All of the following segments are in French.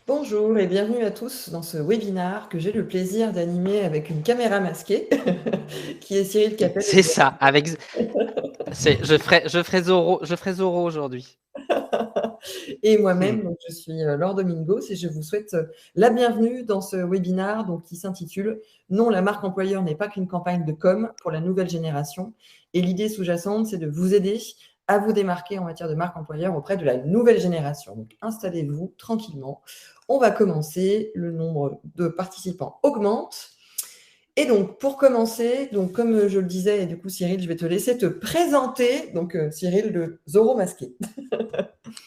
Bonjour et bienvenue à tous dans ce webinaire que j'ai le plaisir d'animer avec une caméra masquée, qui est Cyril Capel. C'est ça, je ferai Zorro aujourd'hui. Et moi-même, donc je suis Laure Domingos et je vous souhaite la bienvenue dans ce webinaire qui s'intitule « Non, la marque employeur n'est pas qu'une campagne de com pour la nouvelle génération ». Et l'idée sous-jacente, c'est de vous aider à vous démarquer en matière de marque employeur auprès de la nouvelle génération. Donc installez-vous tranquillement. On va commencer. Le nombre de participants augmente. Et donc, pour commencer, comme je le disais, et du coup, Cyril, je vais te laisser te présenter. Donc, Cyril, le Zorro masqué.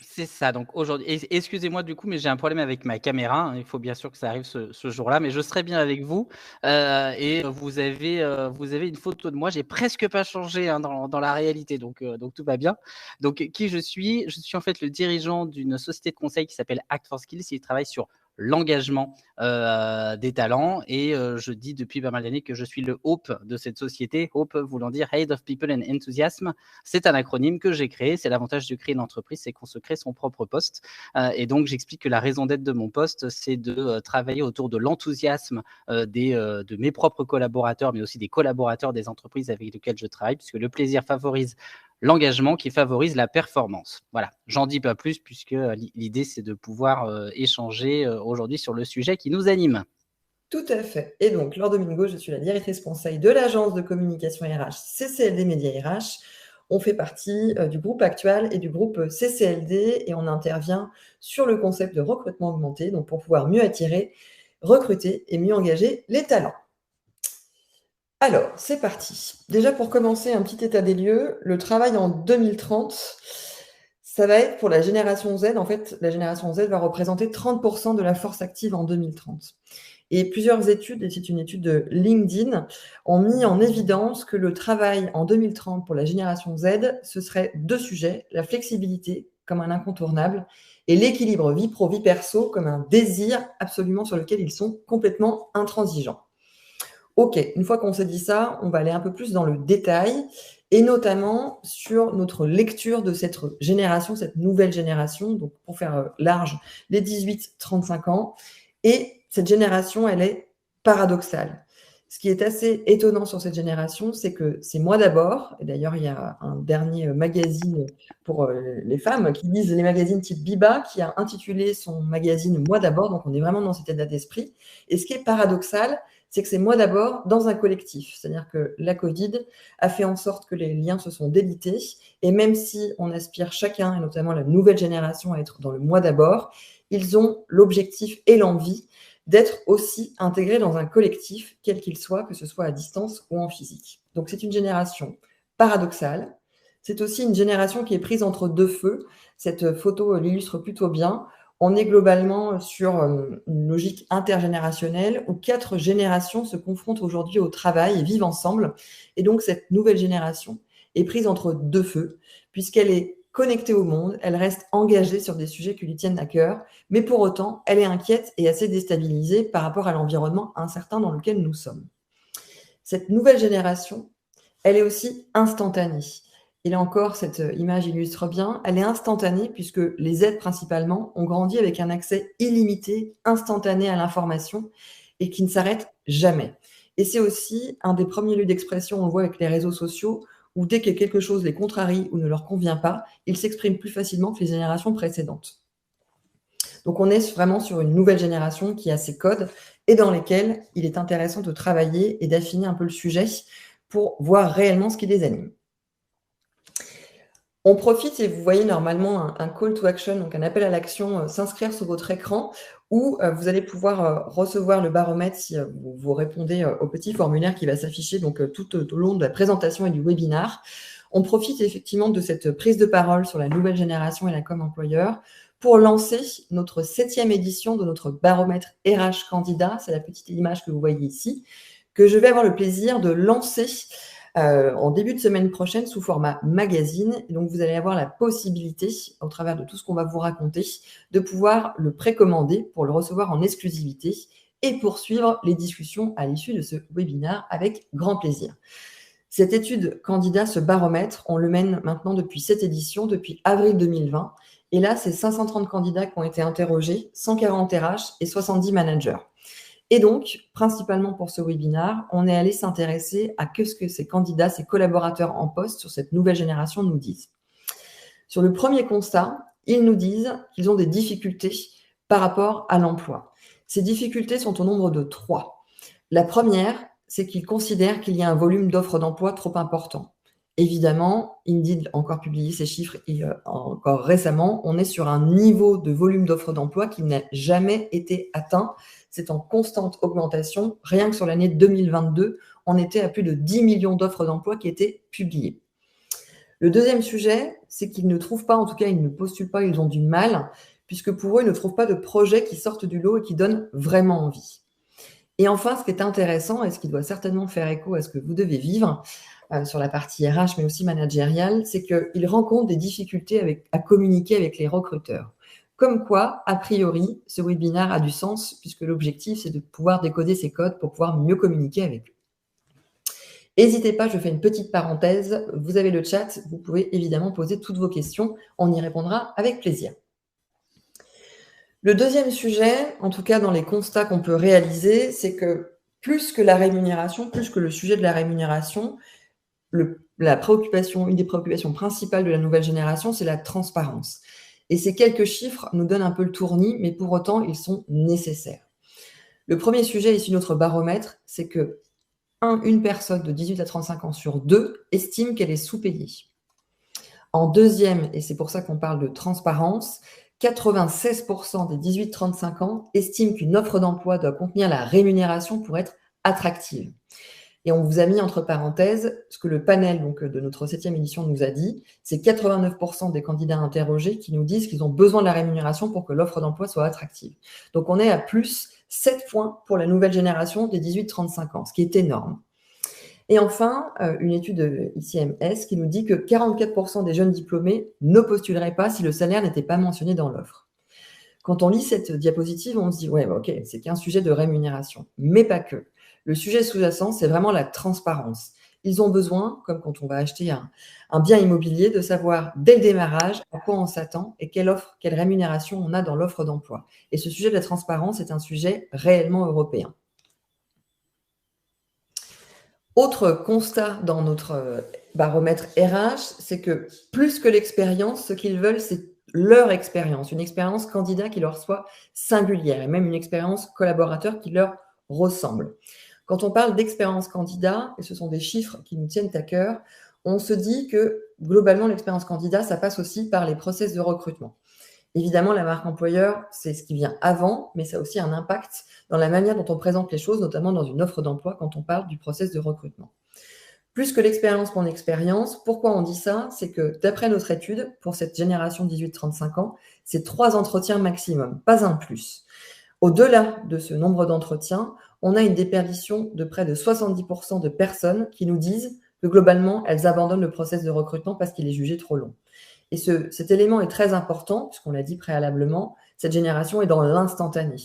C'est ça, donc aujourd'hui, excusez-moi du coup, mais j'ai un problème avec ma caméra, hein. Il faut bien sûr que ça arrive ce jour-là, mais je serai bien avec vous. Et vous avez une photo de moi. J'ai presque pas changé, hein, dans la réalité, donc tout va bien. Donc, qui je suis? Je suis en fait le dirigeant d'une société de conseil qui s'appelle Act for Skills. Il travaille sur l'engagement des talents, et je dis depuis pas mal d'années que je suis le HOPE de cette société. HOPE voulant dire Head of People and Enthusiasm. C'est un acronyme que j'ai créé. C'est l'avantage de créer une entreprise, c'est qu'on se crée son propre poste. Et donc, j'explique que la raison d'être de mon poste, c'est de travailler autour de l'enthousiasme de mes propres collaborateurs, mais aussi des collaborateurs des entreprises avec lesquelles je travaille, puisque le plaisir favorise l'engagement qui favorise la performance. Voilà, j'en dis pas plus, puisque l'idée, c'est de pouvoir échanger aujourd'hui sur le sujet qui nous anime. Tout à fait. Et donc, Laure Domingo, je suis la directrice conseil de l'agence de communication RH CCLD Média RH. On fait partie du groupe Actual et du groupe CCLD et on intervient sur le concept de recrutement augmenté, donc pour pouvoir mieux attirer, recruter et mieux engager les talents. Alors, c'est parti. Déjà, pour commencer, un petit état des lieux. Le travail en 2030, ça va être pour la génération Z. En fait, la génération Z va représenter 30% de la force active en 2030. Et plusieurs études, et c'est une étude de LinkedIn, ont mis en évidence que le travail en 2030 pour la génération Z, ce serait deux sujets, la flexibilité comme un incontournable et l'équilibre vie pro-vie perso comme un désir absolument sur lequel ils sont complètement intransigeants. Ok, une fois qu'on s'est dit ça, on va aller un peu plus dans le détail et notamment sur notre lecture de cette génération, cette nouvelle génération, donc pour faire large, les 18-35 ans. Et cette génération, elle est paradoxale. Ce qui est assez étonnant sur cette génération, c'est que c'est moi d'abord, et d'ailleurs il y a un dernier magazine pour les femmes qui lisent les magazines type Biba, qui a intitulé son magazine Moi d'abord, donc on est vraiment dans cet état d'esprit. Et ce qui est paradoxal, c'est que c'est moi d'abord dans un collectif. C'est-à-dire que la Covid a fait en sorte que les liens se sont délités, et même si on aspire chacun, et notamment la nouvelle génération, à être dans le moi d'abord, ils ont l'objectif et l'envie d'être aussi intégrés dans un collectif, quel qu'il soit, que ce soit à distance ou en physique. Donc c'est une génération paradoxale. C'est aussi une génération qui est prise entre deux feux. Cette photo l'illustre plutôt bien. On est globalement sur une logique intergénérationnelle où 4 générations se confrontent aujourd'hui au travail et vivent ensemble. Et donc cette nouvelle génération est prise entre deux feux, puisqu'elle est connectée au monde, elle reste engagée sur des sujets qui lui tiennent à cœur, mais pour autant, elle est inquiète et assez déstabilisée par rapport à l'environnement incertain dans lequel nous sommes. Cette nouvelle génération, elle est aussi instantanée. Et là encore, cette image illustre bien, elle est instantanée puisque les aides principalement ont grandi avec un accès illimité, instantané à l'information et qui ne s'arrête jamais. Et c'est aussi un des premiers lieux d'expression, on le voit avec les réseaux sociaux, où dès que quelque chose les contrarie ou ne leur convient pas, ils s'expriment plus facilement que les générations précédentes. Donc on est vraiment sur une nouvelle génération qui a ses codes et dans lesquels il est intéressant de travailler et d'affiner un peu le sujet pour voir réellement ce qui les anime. On profite et vous voyez normalement un call to action, donc un appel à l'action, s'inscrire sur votre écran où vous allez pouvoir recevoir le baromètre si vous répondez au petit formulaire qui va s'afficher donc tout au long de la présentation et du webinaire. On profite effectivement de cette prise de parole sur la nouvelle génération et la com employeur pour lancer notre 7e édition de notre baromètre RH candidat. C'est la petite image que vous voyez ici, que je vais avoir le plaisir de lancer en début de semaine prochaine sous format magazine. Et donc, vous allez avoir la possibilité, au travers de tout ce qu'on va vous raconter, de pouvoir le précommander pour le recevoir en exclusivité et poursuivre les discussions à l'issue de ce webinaire avec grand plaisir. Cette étude candidat, ce baromètre, on le mène maintenant depuis cette édition, depuis avril 2020. Et là, c'est 530 candidats qui ont été interrogés, 140 RH et 70 managers. Et donc, principalement pour ce webinaire, on est allé s'intéresser à ce que ces candidats, ces collaborateurs en poste sur cette nouvelle génération nous disent. Sur le premier constat, ils nous disent qu'ils ont des difficultés par rapport à l'emploi. Ces difficultés sont au nombre de 3. La première, c'est qu'ils considèrent qu'il y a un volume d'offres d'emploi trop important. Évidemment, Indeed a encore publié ces chiffres encore récemment. On est sur un niveau de volume d'offres d'emploi qui n'a jamais été atteint. C'est en constante augmentation. Rien que sur l'année 2022, on était à plus de 10 millions d'offres d'emploi qui étaient publiées. Le deuxième sujet, c'est qu'ils ne trouvent pas, en tout cas, ils ne postulent pas, ils ont du mal, puisque pour eux, ils ne trouvent pas de projets qui sortent du lot et qui donnent vraiment envie. Et enfin, ce qui est intéressant et ce qui doit certainement faire écho à ce que vous devez vivre sur la partie RH, mais aussi managériale, c'est qu'ils rencontrent des difficultés à communiquer avec les recruteurs. Comme quoi, a priori, ce webinaire a du sens, puisque l'objectif, c'est de pouvoir décoder ces codes pour pouvoir mieux communiquer avec eux. N'hésitez pas, je fais une petite parenthèse. Vous avez le chat, vous pouvez évidemment poser toutes vos questions. On y répondra avec plaisir. Le deuxième sujet, en tout cas dans les constats qu'on peut réaliser, c'est que plus que la rémunération, plus que le sujet de la rémunération, une des préoccupations principales de la nouvelle génération, c'est la transparence. Et ces quelques chiffres nous donnent un peu le tournis, mais pour autant, ils sont nécessaires. Le premier sujet issu de notre baromètre, c'est que une personne de 18 à 35 ans sur 2 estime qu'elle est sous-payée. En deuxième, et c'est pour ça qu'on parle de transparence, 96% des 18-35 ans estiment qu'une offre d'emploi doit contenir la rémunération pour être attractive. Et on vous a mis entre parenthèses ce que le panel de notre 7e édition nous a dit, c'est 89% des candidats interrogés qui nous disent qu'ils ont besoin de la rémunération pour que l'offre d'emploi soit attractive. Donc on est à plus 7 points pour la nouvelle génération des 18-35 ans, ce qui est énorme. Et enfin, une étude ICMS qui nous dit que 44% des jeunes diplômés ne postuleraient pas si le salaire n'était pas mentionné dans l'offre. Quand on lit cette diapositive, on se dit, ouais, ok, c'est qu'un sujet de rémunération, mais pas que. Le sujet sous-jacent, c'est vraiment la transparence. Ils ont besoin, comme quand on va acheter un bien immobilier, de savoir dès le démarrage à quoi on s'attend et quelle rémunération on a dans l'offre d'emploi. Et ce sujet de la transparence est un sujet réellement européen. Autre constat dans notre baromètre RH, c'est que plus que l'expérience, ce qu'ils veulent, c'est leur expérience, une expérience candidat qui leur soit singulière et même une expérience collaborateur qui leur ressemble. Quand on parle d'expérience candidat, et ce sont des chiffres qui nous tiennent à cœur, on se dit que globalement, l'expérience candidat, ça passe aussi par les process de recrutement. Évidemment, la marque employeur, c'est ce qui vient avant, mais ça a aussi un impact dans la manière dont on présente les choses, notamment dans une offre d'emploi quand on parle du process de recrutement. Plus que l'expérience, mon expérience, pourquoi on dit ça? C'est que d'après notre étude, pour cette génération 18-35 ans, c'est 3 entretiens maximum, pas un de plus. Au-delà de ce nombre d'entretiens, on a une déperdition de près de 70% de personnes qui nous disent que globalement, elles abandonnent le process de recrutement parce qu'il est jugé trop long. Et cet élément est très important, puisqu'on l'a dit préalablement, cette génération est dans l'instantané.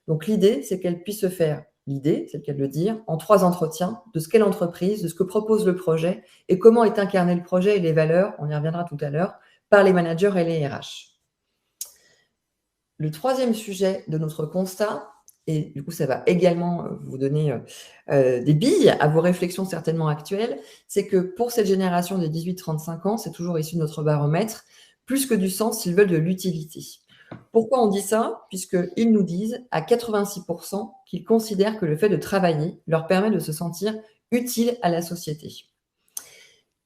Donc l'idée, c'est qu'elle puisse se faire, l'idée, c'est le cas de le dire, en 3 entretiens de ce qu'est l'entreprise, de ce que propose le projet et comment est incarné le projet et les valeurs, on y reviendra tout à l'heure, par les managers et les RH. Le troisième sujet de notre constat, et du coup ça va également vous donner des billes à vos réflexions certainement actuelles, c'est que pour cette génération des 18-35 ans, c'est toujours issu de notre baromètre, plus que du sens, ils veulent de l'utilité. Pourquoi on dit ça? Puisqu'ils nous disent à 86% qu'ils considèrent que le fait de travailler leur permet de se sentir utile à la société.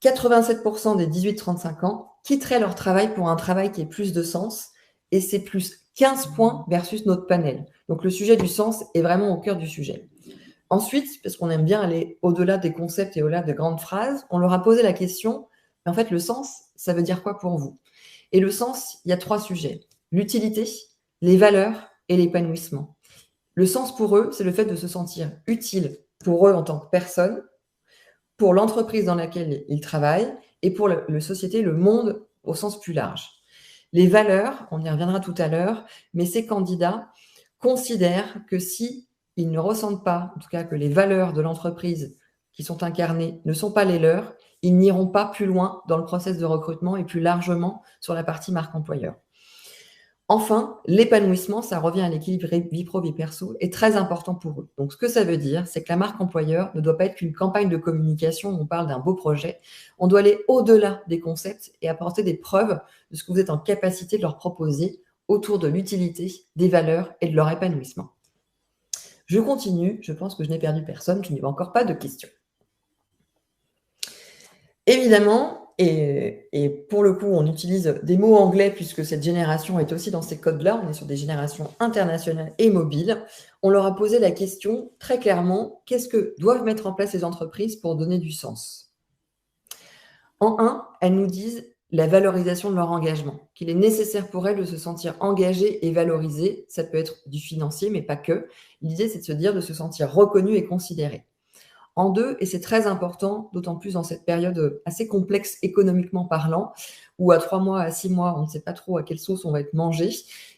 87% des 18-35 ans quitteraient leur travail pour un travail qui ait plus de sens, et c'est plus 15 points versus notre panel. Donc le sujet du sens est vraiment au cœur du sujet. Ensuite, parce qu'on aime bien aller au-delà des concepts et au-delà de grandes phrases, on leur a posé la question, mais en fait le sens, ça veut dire quoi pour vous? Et le sens, il y a 3 sujets. L'utilité, les valeurs et l'épanouissement. Le sens pour eux, c'est le fait de se sentir utile pour eux en tant que personne, pour l'entreprise dans laquelle ils travaillent et pour la société, le monde au sens plus large. Les valeurs, on y reviendra tout à l'heure, mais ces candidats considèrent que si ils ne ressentent pas, en tout cas que les valeurs de l'entreprise qui sont incarnées ne sont pas les leurs, ils n'iront pas plus loin dans le process de recrutement et plus largement sur la partie marque employeur. Enfin, l'épanouissement, ça revient à l'équilibre vie pro, vie perso, est très important pour eux. Donc, ce que ça veut dire, c'est que la marque employeur ne doit pas être qu'une campagne de communication où on parle d'un beau projet. On doit aller au-delà des concepts et apporter des preuves de ce que vous êtes en capacité de leur proposer autour de l'utilité, des valeurs et de leur épanouissement. Je continue, je pense que je n'ai perdu personne, je n'ai encore pas de questions. Évidemment, et pour le coup, on utilise des mots anglais puisque cette génération est aussi dans ces codes-là, on est sur des générations internationales et mobiles. On leur a posé la question très clairement, qu'est-ce que doivent mettre en place les entreprises pour donner du sens? En un, elles nous disent la valorisation de leur engagement, qu'il est nécessaire pour elles de se sentir engagées et valorisées. Ça peut être du financier, mais pas que. L'idée, c'est de se dire de se sentir reconnu et considéré. En deux, et c'est très important, d'autant plus dans cette période assez complexe économiquement parlant, où à 3 mois, à 6 mois, on ne sait pas trop à quelle sauce on va être mangé,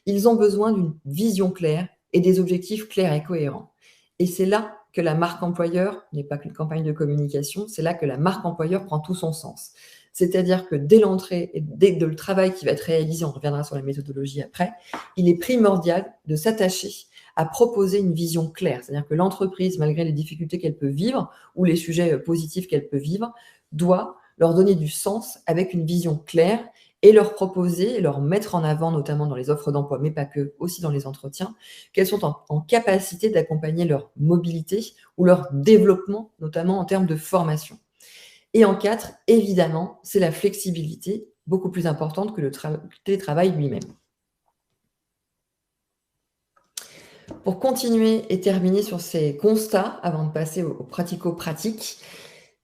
ils ont besoin d'une vision claire et des objectifs clairs et cohérents. Et c'est là que la marque employeur n'est pas qu'une campagne de communication, c'est là que la marque employeur prend tout son sens. C'est-à-dire que dès l'entrée et dès le travail qui va être réalisé, on reviendra sur la méthodologie après, il est primordial de s'attacher à proposer une vision claire. C'est-à-dire que l'entreprise, malgré les difficultés qu'elle peut vivre ou les sujets positifs qu'elle peut vivre, doit leur donner du sens avec une vision claire et leur proposer, leur mettre en avant, notamment dans les offres d'emploi, mais pas que, aussi dans les entretiens, qu'elles sont en capacité d'accompagner leur mobilité ou leur développement, notamment en termes de formation. Et en 4, évidemment, c'est la flexibilité, beaucoup plus importante que le télétravail lui-même. Pour continuer et terminer sur ces constats, avant de passer aux pratico-pratiques,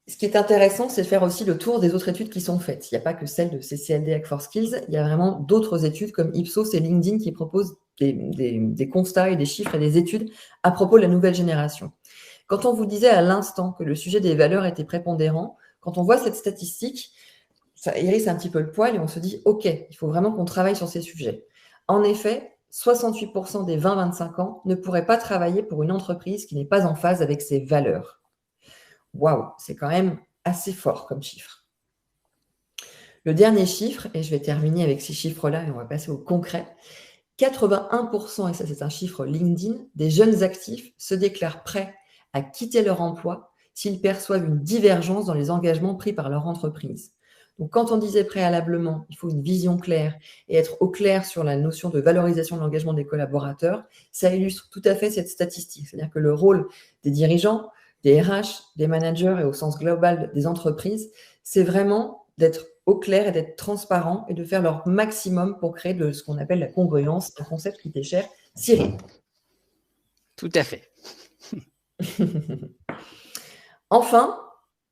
ce qui est intéressant, c'est de faire aussi le tour des autres études qui sont faites. Il n'y a pas que celle de CCLD Hack for Skills, il y a vraiment d'autres études comme Ipsos et LinkedIn qui proposent des constats et des chiffres et des études à propos de la nouvelle génération. Quand on vous disait à l'instant que le sujet des valeurs était prépondérant, quand on voit cette statistique, ça hérisse un petit peu le poil et on se dit « Ok, il faut vraiment qu'on travaille sur ces sujets ». En effet, 68% des 20-25 ans ne pourraient pas travailler pour une entreprise qui n'est pas en phase avec ses valeurs. Waouh, c'est quand même assez fort comme chiffre. Le dernier chiffre, et je vais terminer avec ces chiffres-là et on va passer au concret, 81%, et ça c'est un chiffre LinkedIn, des jeunes actifs se déclarent prêts à quitter leur emploi s'ils perçoivent une divergence dans les engagements pris par leur entreprise. Donc, quand on disait préalablement, il faut une vision claire et être au clair sur la notion de valorisation de l'engagement des collaborateurs, ça illustre tout à fait cette statistique. C'est-à-dire que le rôle des dirigeants, des RH, des managers et au sens global des entreprises, c'est vraiment d'être au clair et d'être transparent et de faire leur maximum pour créer de ce qu'on appelle la congruence, un concept qui t'est cher, Cyril. Tout à fait. Enfin,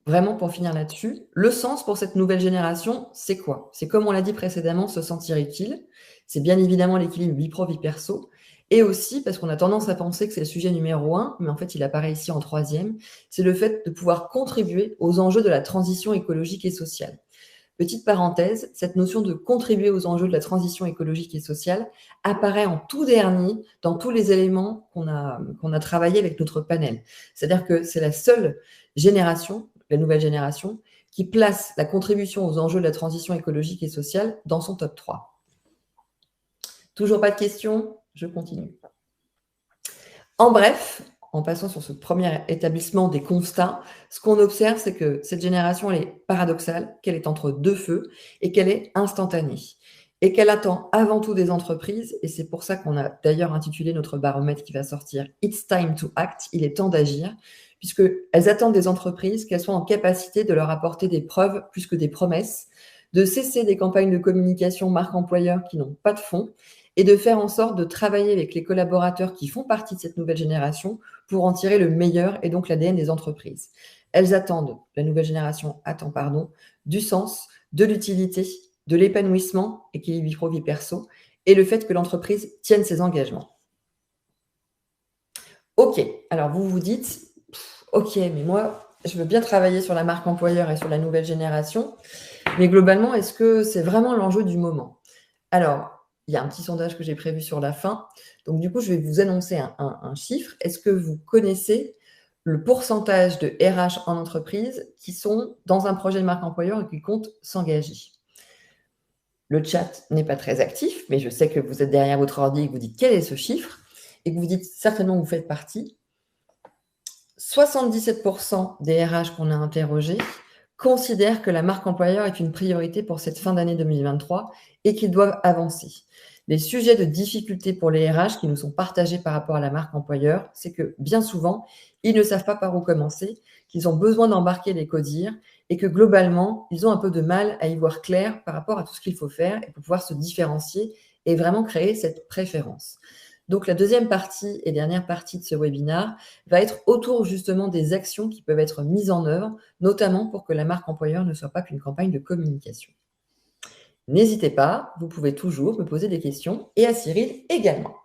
vraiment pour finir là-dessus, le sens pour cette nouvelle génération, c'est quoi? C'est comme on l'a dit précédemment, se sentir utile. C'est bien évidemment l'équilibre vie pro, vie perso. Et aussi, parce qu'on a tendance à penser que c'est le sujet numéro 1, mais en fait il apparaît ici en 3e, c'est le fait de pouvoir contribuer aux enjeux de la transition écologique et sociale. Petite parenthèse, cette notion de contribuer aux enjeux de la transition écologique et sociale apparaît en tout dernier dans tous les éléments qu'on a travaillé avec notre panel. C'est-à-dire que c'est la seule génération, la nouvelle génération, qui place la contribution aux enjeux de la transition écologique et sociale dans son top 3. Toujours pas de questions? Je continue. En bref, en passant sur ce premier établissement des constats, ce qu'on observe, c'est que cette génération, elle est paradoxale, qu'elle est entre deux feux et qu'elle est instantanée. Et qu'elle attend avant tout des entreprises, et c'est pour ça qu'on a d'ailleurs intitulé notre baromètre qui va sortir « It's time to act », il est temps d'agir, puisqu'elles attendent des entreprises qu'elles soient en capacité de leur apporter des preuves plus que des promesses, de cesser des campagnes de communication marque employeur qui n'ont pas de fond, et de faire en sorte de travailler avec les collaborateurs qui font partie de cette nouvelle génération pour en tirer le meilleur et donc l'ADN des entreprises. Elles attendent, la nouvelle génération attend, du sens, de l'utilité, de l'épanouissement, équilibre vie pro, vie perso, et le fait que l'entreprise tienne ses engagements. Ok, alors vous vous dites, ok, mais moi, je veux bien travailler sur la marque employeur et sur la nouvelle génération, mais globalement, est-ce que c'est vraiment l'enjeu du moment? Alors, il y a un petit sondage que j'ai prévu sur la fin. Donc, du coup, je vais vous annoncer un chiffre. Est-ce que vous connaissez le pourcentage de RH en entreprise qui sont dans un projet de marque employeur et qui comptent s'engager? le chat n'est pas très actif, mais je sais que vous êtes derrière votre ordi et que vous dites quel est ce chiffre, et que vous dites certainement que vous faites partie. 77% des RH qu'on a interrogés considèrent que la marque employeur est une priorité pour cette fin d'année 2023 et qu'ils doivent avancer. Les sujets de difficulté pour les RH qui nous sont partagés par rapport à la marque employeur, c'est que bien souvent, ils ne savent pas par où commencer, qu'ils ont besoin d'embarquer les codires et que globalement, ils ont un peu de mal à y voir clair par rapport à tout ce qu'il faut faire et pour pouvoir se différencier et vraiment créer cette préférence. Donc, la deuxième partie et dernière partie de ce webinaire va être autour justement des actions qui peuvent être mises en œuvre, notamment pour que la marque employeur ne soit pas qu'une campagne de communication. N'hésitez pas, vous pouvez toujours me poser des questions et à Cyril également.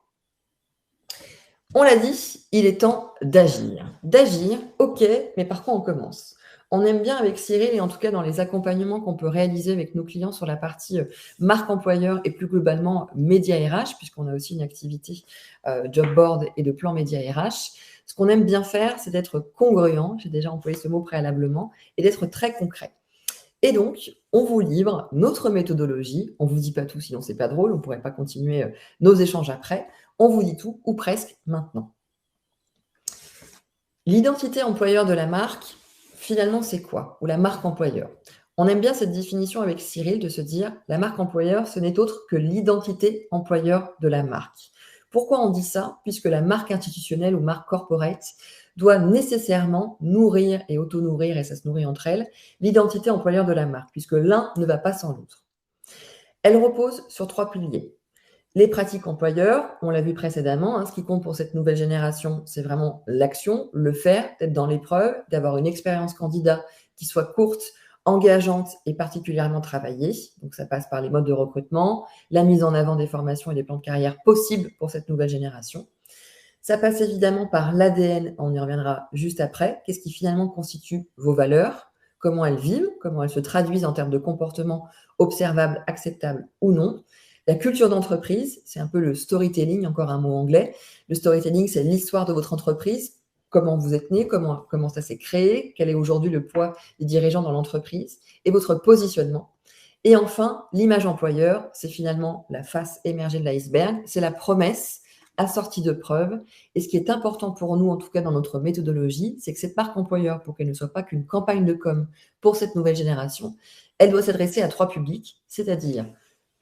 On l'a dit, il est temps d'agir. D'agir, ok, mais par quoi on commence ? On aime bien avec Cyril, et en tout cas dans les accompagnements qu'on peut réaliser avec nos clients sur la partie marque employeur et plus globalement média RH, puisqu'on a aussi une activité job board et de plan média RH. Ce qu'on aime bien faire, c'est d'être congruent, j'ai déjà employé ce mot préalablement, et d'être très concret. Et donc, on vous livre notre méthodologie. On ne vous dit pas tout, sinon c'est pas drôle, on ne pourrait pas continuer nos échanges après. On vous dit tout, ou presque, maintenant. L'identité employeur de la marque, finalement, c'est quoi? Ou la marque employeur? On aime bien cette définition avec Cyril de se dire la marque employeur, ce n'est autre que l'identité employeur de la marque. Pourquoi on dit ça? Puisque la marque institutionnelle ou marque corporate doit nécessairement nourrir et auto-nourrir, et ça se nourrit entre elles, l'identité employeur de la marque, puisque l'un ne va pas sans l'autre. Elle repose sur 3 piliers. Les pratiques employeurs, on l'a vu précédemment, ce qui compte pour cette nouvelle génération, c'est vraiment l'action, le faire, d'être dans l'épreuve, d'avoir une expérience candidat qui soit courte, engageante et particulièrement travaillée. Donc, ça passe par les modes de recrutement, la mise en avant des formations et des plans de carrière possibles pour cette nouvelle génération. Ça passe évidemment par l'ADN, on y reviendra juste après. Qu'est-ce qui finalement constitue vos valeurs? Comment elles vivent? Comment elles se traduisent en termes de comportement observable, acceptable ou non? La culture d'entreprise, c'est un peu le storytelling, encore un mot anglais. Le storytelling, c'est l'histoire de votre entreprise, comment vous êtes né, comment ça s'est créé, quel est aujourd'hui le poids des dirigeants dans l'entreprise et votre positionnement. Et enfin, l'image employeur, c'est finalement la face émergée de l'iceberg, c'est la promesse assortie de preuves. Et ce qui est important pour nous, en tout cas dans notre méthodologie, c'est que cette marque employeur, pour qu'elle ne soit pas qu'une campagne de com pour cette nouvelle génération, elle doit s'adresser à 3 publics, c'est-à-dire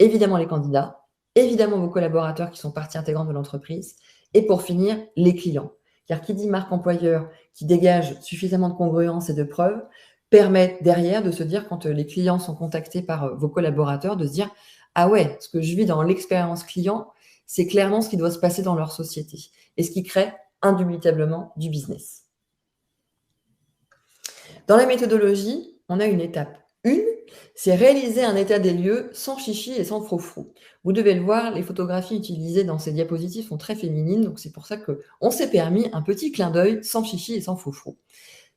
évidemment les candidats, évidemment vos collaborateurs qui sont partie intégrante de l'entreprise, et pour finir, les clients. Car qui dit marque employeur qui dégage suffisamment de congruence et de preuves, permet derrière de se dire, quand les clients sont contactés par vos collaborateurs, de se dire « Ah ouais, ce que je vis dans l'expérience client, c'est clairement ce qui doit se passer dans leur société. » Et ce qui crée indubitablement du business. Dans la méthodologie, on a une étape 1, c'est réaliser un état des lieux sans chichi et sans froufrou. Vous devez le voir, les photographies utilisées dans ces diapositives sont très féminines, donc c'est pour ça qu'on s'est permis un petit clin d'œil sans chichi et sans froufrou.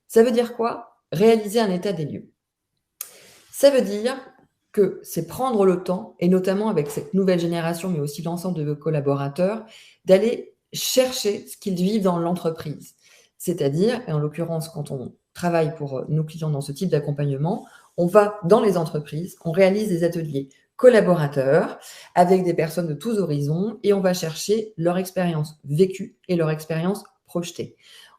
Ça veut dire quoi? Réaliser un état des lieux. Ça veut dire que c'est prendre le temps, et notamment avec cette nouvelle génération, mais aussi l'ensemble de vos collaborateurs, d'aller chercher ce qu'ils vivent dans l'entreprise. C'est-à-dire, et en l'occurrence, quand on travaille pour nos clients dans ce type d'accompagnement, on va dans les entreprises, on réalise des ateliers collaborateurs avec des personnes de tous horizons et on va chercher leur expérience vécue et leur expérience projetée.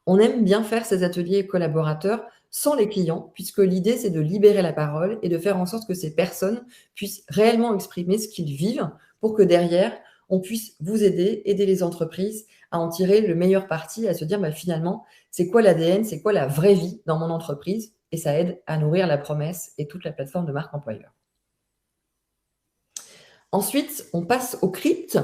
On aime bien faire ces ateliers collaborateurs sans les clients, puisque l'idée, c'est de libérer la parole et de faire en sorte que ces personnes puissent réellement exprimer ce qu'ils vivent pour que derrière, on puisse vous aider les entreprises à en tirer le meilleur parti, à se dire finalement, c'est quoi l'ADN, c'est quoi la vraie vie dans mon entreprise? Et ça aide à nourrir la promesse et toute la plateforme de marque employeur. Ensuite, on passe au crypte,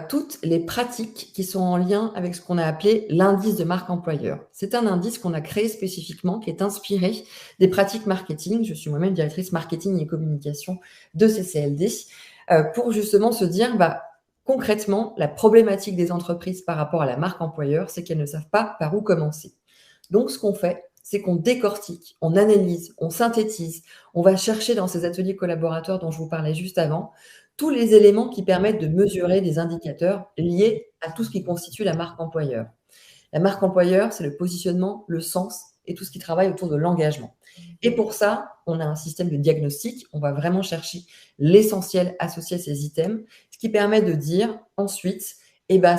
toutes les pratiques qui sont en lien avec ce qu'on a appelé l'indice de marque employeur. C'est un indice qu'on a créé spécifiquement, qui est inspiré des pratiques marketing. Je suis moi-même directrice marketing et communication de CCLD, pour justement se dire, concrètement, la problématique des entreprises par rapport à la marque employeur, c'est qu'elles ne savent pas par où commencer. Donc, ce qu'on fait, c'est qu'on décortique, on analyse, on synthétise, on va chercher dans ces ateliers collaborateurs dont je vous parlais juste avant, tous les éléments qui permettent de mesurer des indicateurs liés à tout ce qui constitue la marque employeur. La marque employeur, c'est le positionnement, le sens et tout ce qui travaille autour de l'engagement. Et pour ça, on a un système de diagnostic. On va vraiment chercher l'essentiel associé à ces items, ce qui permet de dire ensuite,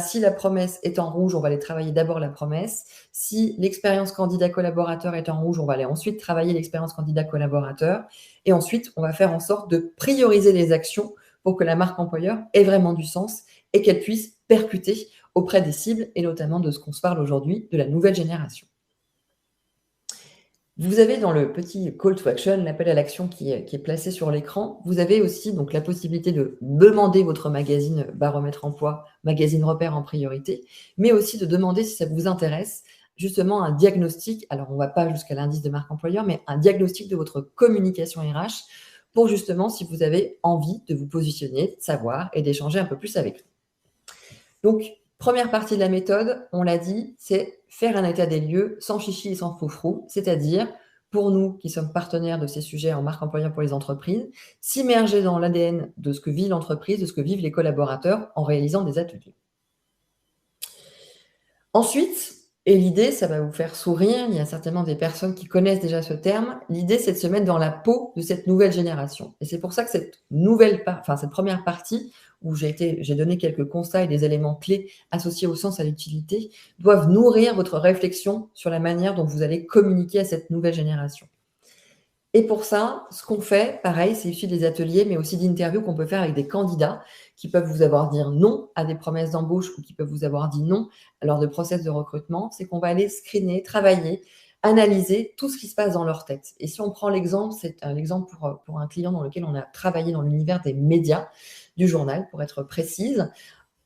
si la promesse est en rouge, on va aller travailler d'abord la promesse. Si l'expérience candidat-collaborateur est en rouge, on va aller ensuite travailler l'expérience candidat-collaborateur. Et ensuite, on va faire en sorte de prioriser les actions pour que la marque employeur ait vraiment du sens et qu'elle puisse percuter auprès des cibles et notamment de ce qu'on se parle aujourd'hui, de la nouvelle génération. Vous avez dans le petit call to action, l'appel à l'action qui est placé sur l'écran, vous avez aussi donc la possibilité de demander votre magazine Baromètre Emploi, magazine repère en priorité, mais aussi de demander si ça vous intéresse, justement un diagnostic, alors on ne va pas jusqu'à l'indice de marque employeur, mais un diagnostic de votre communication RH pour justement si vous avez envie de vous positionner, de savoir et d'échanger un peu plus avec nous. Donc, première partie de la méthode, on l'a dit, c'est faire un état des lieux sans chichi et sans froufrou, c'est-à-dire, pour nous qui sommes partenaires de ces sujets en marque employeur pour les entreprises, s'immerger dans l'ADN de ce que vit l'entreprise, de ce que vivent les collaborateurs en réalisant des ateliers. Ensuite, et l'idée, ça va vous faire sourire, il y a certainement des personnes qui connaissent déjà ce terme, l'idée c'est de se mettre dans la peau de cette nouvelle génération. Et c'est pour ça que cette première partie, où j'ai donné quelques constats et des éléments clés associés au sens, à l'utilité, doivent nourrir votre réflexion sur la manière dont vous allez communiquer à cette nouvelle génération. Et pour ça, ce qu'on fait, pareil, c'est issu des ateliers, mais aussi d'interviews qu'on peut faire avec des candidats qui peuvent vous avoir dit non à des promesses d'embauche ou qui peuvent vous avoir dit non lors de process de recrutement. C'est qu'on va aller screener, travailler, analyser tout ce qui se passe dans leur tête. Et si on prend l'exemple, c'est un exemple pour un client dans lequel on a travaillé dans l'univers des médias, du journal, pour être précise.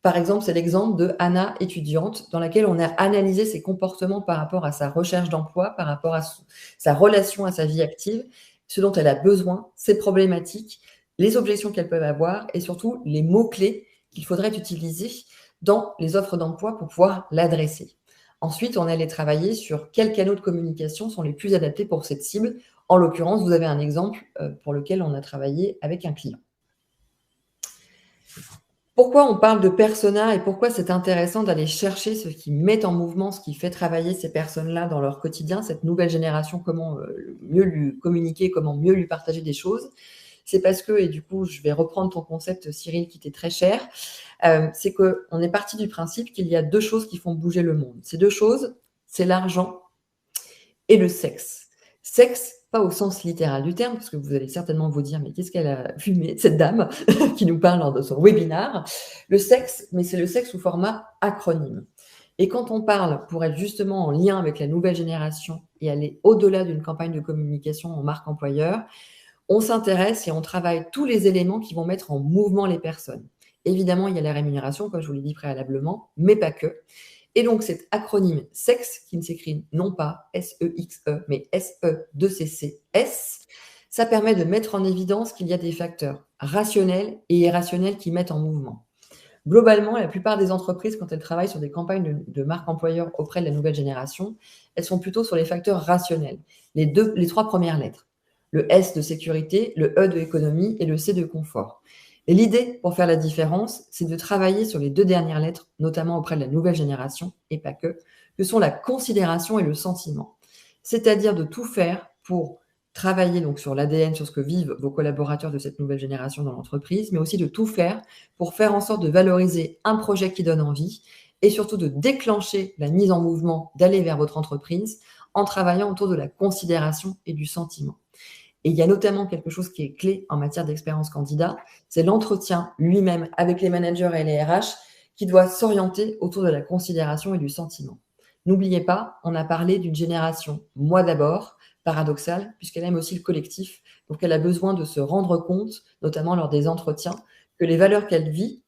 Par exemple, c'est l'exemple de Anna, étudiante, dans laquelle on a analysé ses comportements par rapport à sa recherche d'emploi, par rapport à sa relation à sa vie active, ce dont elle a besoin, ses problématiques, les objections qu'elles peuvent avoir et surtout les mots-clés qu'il faudrait utiliser dans les offres d'emploi pour pouvoir l'adresser. Ensuite, on allait travailler sur quels canaux de communication sont les plus adaptés pour cette cible. En l'occurrence, vous avez un exemple pour lequel on a travaillé avec un client. Pourquoi on parle de persona et pourquoi c'est intéressant d'aller chercher ce qui met en mouvement, ce qui fait travailler ces personnes-là dans leur quotidien, cette nouvelle génération, comment mieux lui communiquer, comment mieux lui partager des choses. C'est parce que, et du coup, je vais reprendre ton concept, Cyril, qui t'est très cher, c'est qu'on est parti du principe qu'il y a deux choses qui font bouger le monde. Ces deux choses, c'est l'argent et le sexe. Sexe, pas au sens littéral du terme, parce que vous allez certainement vous dire, mais qu'est-ce qu'elle a fumé, cette dame qui nous parle lors de son webinaire. Le sexe, mais c'est le sexe sous format acronyme. Et quand on parle, pour être justement en lien avec la nouvelle génération et aller au-delà d'une campagne de communication en marque employeur, on s'intéresse et on travaille tous les éléments qui vont mettre en mouvement les personnes. Évidemment, il y a la rémunération, comme je vous l'ai dit préalablement, mais pas que. Et donc, cet acronyme SEX, qui ne s'écrit non pas S-E-X-E, mais S-E-2-C-C-S, ça permet de mettre en évidence qu'il y a des facteurs rationnels et irrationnels qui mettent en mouvement. Globalement, la plupart des entreprises, quand elles travaillent sur des campagnes de marque employeur auprès de la nouvelle génération, elles sont plutôt sur les facteurs rationnels, les trois premières lettres. Le S de sécurité, le E de économie et le C de confort. Et l'idée, pour faire la différence, c'est de travailler sur les deux dernières lettres, notamment auprès de la nouvelle génération, et pas que sont la considération et le sentiment. C'est-à-dire de tout faire pour travailler donc sur l'ADN, sur ce que vivent vos collaborateurs de cette nouvelle génération dans l'entreprise, mais aussi de tout faire pour faire en sorte de valoriser un projet qui donne envie et surtout de déclencher la mise en mouvement, d'aller vers votre entreprise en travaillant autour de la considération et du sentiment. Et il y a notamment quelque chose qui est clé en matière d'expérience candidat, c'est l'entretien lui-même avec les managers et les RH qui doit s'orienter autour de la considération et du sentiment. N'oubliez pas, on a parlé d'une génération, moi d'abord, paradoxale, puisqu'elle aime aussi le collectif. Donc, elle a besoin de se rendre compte, notamment lors des entretiens, que les valeurs qu'elle vit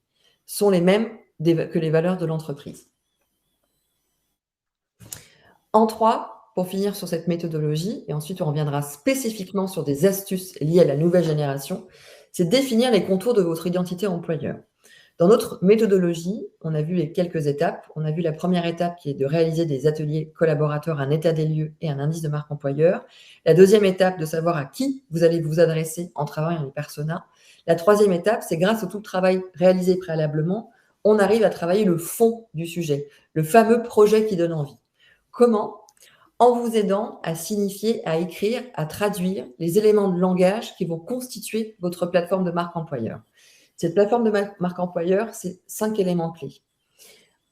sont les mêmes que les valeurs de l'entreprise. En 3, pour finir sur cette méthodologie, et ensuite on reviendra spécifiquement sur des astuces liées à la nouvelle génération, c'est définir les contours de votre identité employeur. Dans notre méthodologie, on a vu les quelques étapes. On a vu la première étape qui est de réaliser des ateliers collaborateurs, un état des lieux et un indice de marque employeur. La deuxième étape, de savoir à qui vous allez vous adresser en travaillant les personas. La troisième étape, c'est grâce au tout le travail réalisé préalablement, on arrive à travailler le fond du sujet, le fameux projet qui donne envie. Comment ? en vous aidant à signifier, à écrire, à traduire les éléments de langage qui vont constituer votre plateforme de marque employeur. Cette plateforme de marque employeur, c'est 5 éléments clés.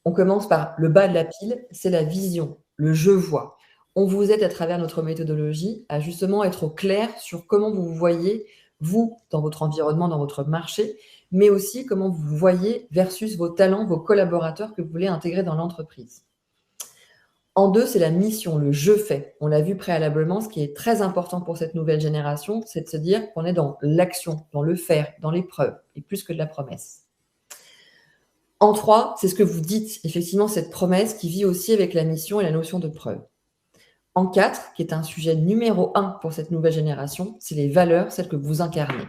On commence par le bas de la pile, c'est la vision, le je vois. On vous aide à travers notre méthodologie à justement être au clair sur comment vous vous voyez, vous, dans votre environnement, dans votre marché, mais aussi comment vous vous voyez versus vos talents, vos collaborateurs que vous voulez intégrer dans l'entreprise. En 2, c'est la mission, le je fais. On l'a vu préalablement, ce qui est très important pour cette nouvelle génération, c'est de se dire qu'on est dans l'action, dans le faire, dans l'épreuve, et plus que de la promesse. En 3, c'est ce que vous dites, effectivement, cette promesse qui vit aussi avec la mission et la notion de preuve. En 4, qui est un sujet numéro 1 pour cette nouvelle génération, c'est les valeurs, celles que vous incarnez.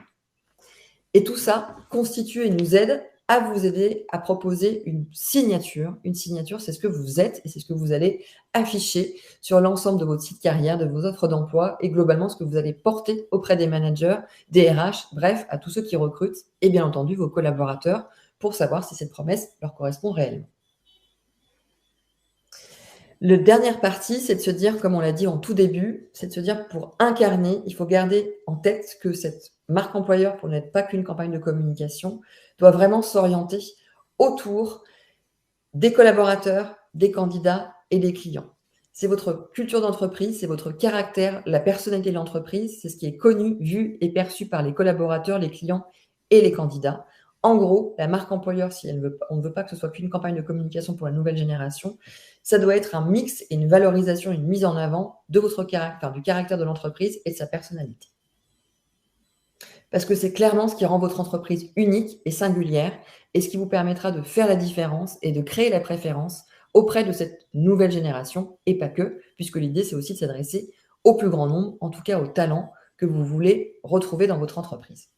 Et tout ça constitue et nous aide à vous aider à proposer une signature. Une signature, c'est ce que vous êtes et c'est ce que vous allez afficher sur l'ensemble de votre site carrière, de vos offres d'emploi et globalement ce que vous allez porter auprès des managers, des RH, bref, à tous ceux qui recrutent et bien entendu vos collaborateurs pour savoir si cette promesse leur correspond réellement. La dernière partie, c'est de se dire, comme on l'a dit en tout début, c'est de se dire pour incarner, il faut garder en tête que cette marque employeur, pour n'être pas qu'une campagne de communication, doit vraiment s'orienter autour des collaborateurs, des candidats et des clients. C'est votre culture d'entreprise, c'est votre caractère, la personnalité de l'entreprise, c'est ce qui est connu, vu et perçu par les collaborateurs, les clients et les candidats. En gros, la marque employeur, si on ne veut pas que ce soit qu'une campagne de communication pour la nouvelle génération, ça doit être un mix et une valorisation, une mise en avant de votre caractère, du caractère de l'entreprise et de sa personnalité. Parce que c'est clairement ce qui rend votre entreprise unique et singulière et ce qui vous permettra de faire la différence et de créer la préférence auprès de cette nouvelle génération et pas que, puisque l'idée, c'est aussi de s'adresser au plus grand nombre, en tout cas aux talents que vous voulez retrouver dans votre entreprise.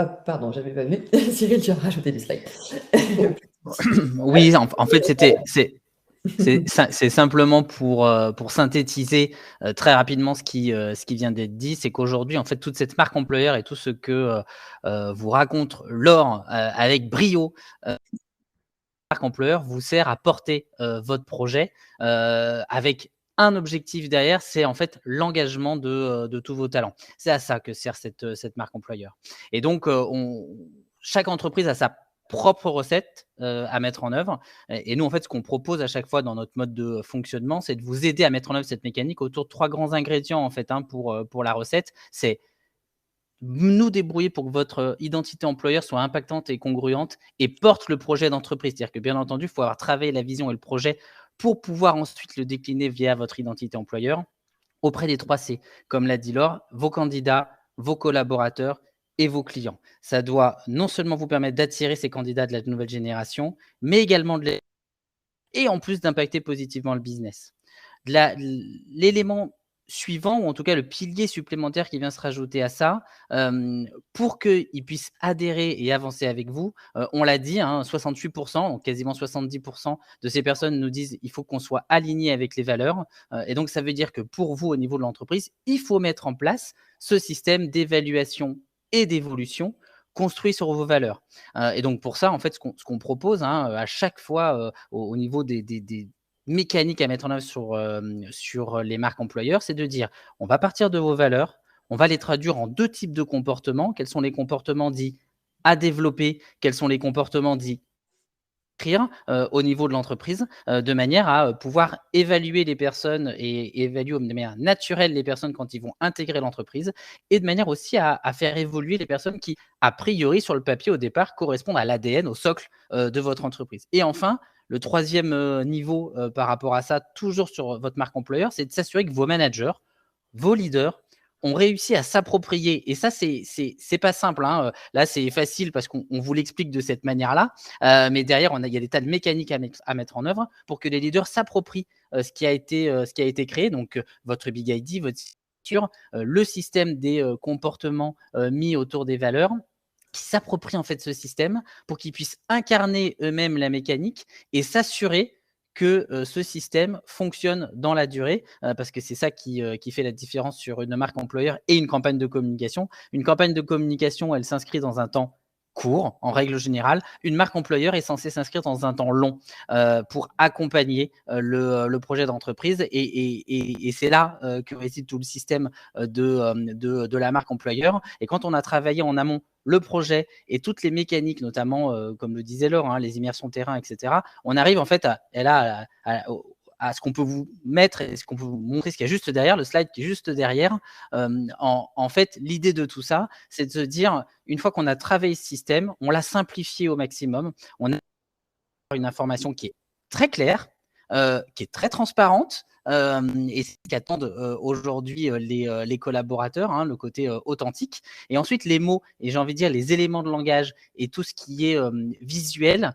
Hop, pardon, j'avais pas vu. Cyril, tu as rajouté des slides. Oui, en fait, c'est simplement pour synthétiser très rapidement ce qui vient d'être dit, c'est qu'aujourd'hui, en fait, toute cette marque employeur et tout ce que vous raconte Laure avec brio, marque employeur vous sert à porter votre projet avec un objectif derrière, c'est en fait l'engagement de tous vos talents. C'est à ça que sert cette marque employeur. Et donc, chaque entreprise a sa propre recette à mettre en œuvre. Et nous, en fait, ce qu'on propose à chaque fois dans notre mode de fonctionnement, c'est de vous aider à mettre en œuvre cette mécanique autour de 3 grands ingrédients en fait, pour la recette. C'est nous débrouiller pour que votre identité employeur soit impactante et congruente et porte le projet d'entreprise. C'est-à-dire que bien entendu, il faut avoir travaillé la vision et le projet pour pouvoir ensuite le décliner via votre identité employeur auprès des 3 C. Comme l'a dit Laure, vos candidats, vos collaborateurs et vos clients. Ça doit non seulement vous permettre d'attirer ces candidats de la nouvelle génération, mais également et en plus d'impacter positivement le business. L'élément suivant, ou en tout cas le pilier supplémentaire qui vient se rajouter à ça, pour qu'ils puissent adhérer et avancer avec vous, on l'a dit, 68%, donc quasiment 70% de ces personnes nous disent il faut qu'on soit aligné avec les valeurs. Et donc, ça veut dire que pour vous, au niveau de l'entreprise, il faut mettre en place ce système d'évaluation et d'évolution construit sur vos valeurs. Et donc, pour ça, en fait, ce qu'on propose à chaque fois au niveau des mécanique à mettre en œuvre sur les marques employeurs, c'est de dire on va partir de vos valeurs, on va les traduire en 2 types de comportements. Quels sont les comportements dits à développer? Quels sont les comportements dits écrire au niveau de l'entreprise de manière à pouvoir évaluer les personnes et évaluer de manière naturelle les personnes quand ils vont intégrer l'entreprise et de manière aussi à faire évoluer les personnes qui, a priori, sur le papier au départ, correspondent à l'ADN, au socle de votre entreprise. Et enfin, le 3e niveau par rapport à ça, toujours sur votre marque employeur, c'est de s'assurer que vos managers, vos leaders, ont réussi à s'approprier. Et ça, c'est pas simple. Là, c'est facile parce qu'on vous l'explique de cette manière-là. Mais derrière, il y a des tas de mécaniques à mettre en œuvre pour que les leaders s'approprient ce qui a été créé. Donc, votre Big ID, votre signature, le système des comportements mis autour des valeurs, qui s'approprient en fait ce système pour qu'ils puissent incarner eux-mêmes la mécanique et s'assurer que ce système fonctionne dans la durée, parce que c'est ça qui fait la différence sur une marque employeur et une campagne de communication. Une campagne de communication, elle s'inscrit dans un temps court, en règle générale. Une marque employeur est censée s'inscrire dans un temps long pour accompagner le projet d'entreprise. Et c'est là que réside tout le système de la marque employeur. Et quand on a travaillé en amont le projet et toutes les mécaniques, notamment, comme le disait Laure, hein, les immersions terrain, etc., on arrive en fait à ce qu'on peut vous mettre et ce qu'on peut vous montrer, ce qu'il y a juste derrière, le slide qui est juste derrière. En fait, l'idée de tout ça, c'est de se dire, une fois qu'on a travaillé ce système, on l'a simplifié au maximum, on a une information qui est très claire, qui est très transparente, et c'est ce qu'attendent aujourd'hui les collaborateurs, hein, le côté authentique. Et ensuite, les mots, et j'ai envie de dire les éléments de langage et tout ce qui est visuel,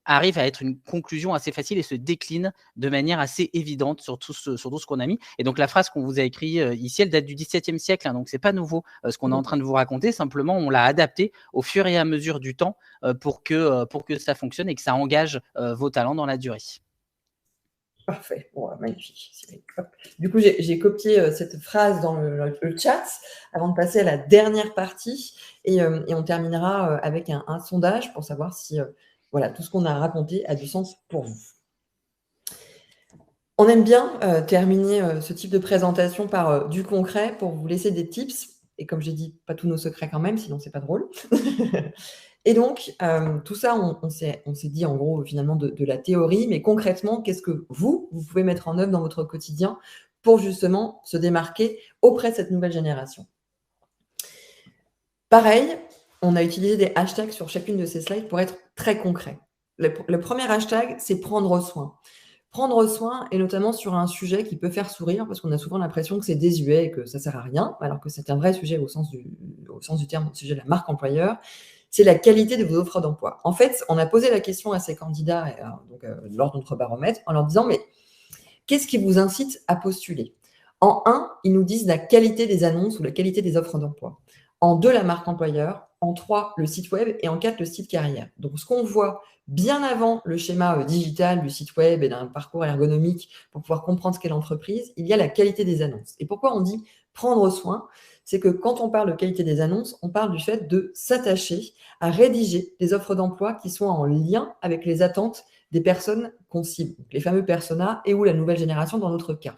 arrive à être une conclusion assez facile et se décline de manière assez évidente sur tout ce qu'on a mis. Et donc, la phrase qu'on vous a écrite ici, elle date du XVIIe siècle, hein, donc c'est pas nouveau ce qu'on est en train de vous raconter. Simplement, on l'a adapté au fur et à mesure du temps pour que ça fonctionne et que ça engage vos talents dans la durée. Parfait, bon, magnifique. Du coup, j'ai copié cette phrase dans le chat avant de passer à la dernière partie et on terminera avec un sondage pour savoir si voilà, tout ce qu'on a raconté a du sens pour vous. On aime bien terminer ce type de présentation par du concret pour vous laisser des tips. Et comme j'ai dit, pas tous nos secrets quand même, sinon c'est pas drôle. Et donc, tout ça, on s'est dit en gros finalement de la théorie, mais concrètement, qu'est-ce que vous pouvez mettre en œuvre dans votre quotidien pour justement se démarquer auprès de cette nouvelle génération? Pareil, on a utilisé des hashtags sur chacune de ces slides pour être très concret. Le premier hashtag, c'est prendre soin. Prendre soin, et notamment sur un sujet qui peut faire sourire, parce qu'on a souvent l'impression que c'est désuet et que ça ne sert à rien, alors que c'est un vrai sujet au sens du terme, au sujet de la marque employeur, c'est la qualité de vos offres d'emploi. En fait, on a posé la question à ces candidats lors de notre baromètre en leur disant, mais qu'est-ce qui vous incite à postuler? En 1, ils nous disent la qualité des annonces ou la qualité des offres d'emploi. En 2, la marque employeur. En 3, le site web. Et en 4, le site carrière. Donc, ce qu'on voit bien avant le schéma digital du site web et d'un parcours ergonomique pour pouvoir comprendre ce qu'est l'entreprise, il y a la qualité des annonces. Et pourquoi on dit prendre soin? C'est que quand on parle de qualité des annonces, on parle du fait de s'attacher à rédiger des offres d'emploi qui soient en lien avec les attentes des personnes qu'on cible, les fameux personas et ou la nouvelle génération dans notre cas.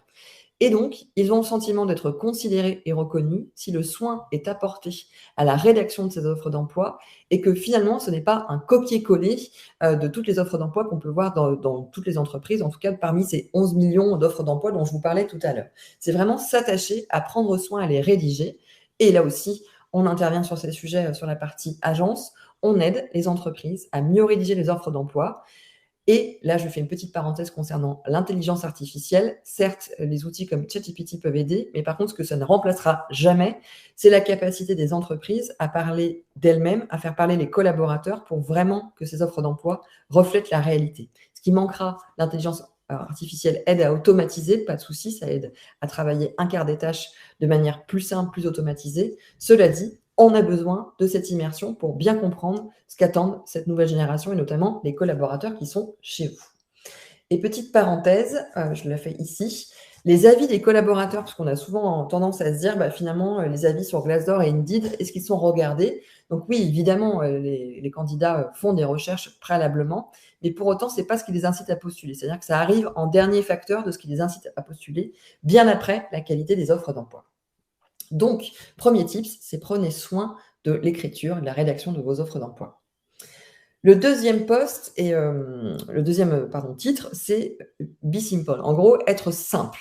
Et donc, ils ont le sentiment d'être considérés et reconnus si le soin est apporté à la rédaction de ces offres d'emploi et que finalement, ce n'est pas un copier-coller de toutes les offres d'emploi qu'on peut voir dans toutes les entreprises, en tout cas parmi ces 11 millions d'offres d'emploi dont je vous parlais tout à l'heure. C'est vraiment s'attacher à prendre soin à les rédiger. Et là aussi, on intervient sur ces sujets sur la partie agence. On aide les entreprises à mieux rédiger les offres d'emploi. Et là, je fais une petite parenthèse concernant l'intelligence artificielle. Certes, les outils comme ChatGPT peuvent aider, mais par contre, ce que ça ne remplacera jamais, c'est la capacité des entreprises à parler d'elles-mêmes, à faire parler les collaborateurs pour vraiment que ces offres d'emploi reflètent la réalité. Ce qui manquera, l'intelligence artificielle aide à automatiser, pas de souci, ça aide à travailler un quart des tâches de manière plus simple, plus automatisée. Cela dit, on a besoin de cette immersion pour bien comprendre ce qu'attendent cette nouvelle génération et notamment les collaborateurs qui sont chez vous. Et petite parenthèse, je la fais ici, les avis des collaborateurs, parce qu'on a souvent tendance à se dire, finalement, les avis sur Glassdoor et Indeed, est-ce qu'ils sont regardés? Donc oui, évidemment, les candidats font des recherches préalablement, mais pour autant, ce n'est pas ce qui les incite à postuler. C'est-à-dire que ça arrive en dernier facteur de ce qui les incite à postuler, bien après la qualité des offres d'emploi. Donc, premier tips, c'est prenez soin de l'écriture et de la rédaction de vos offres d'emploi. Le deuxième post et titre, c'est Be Simple. En gros, être simple.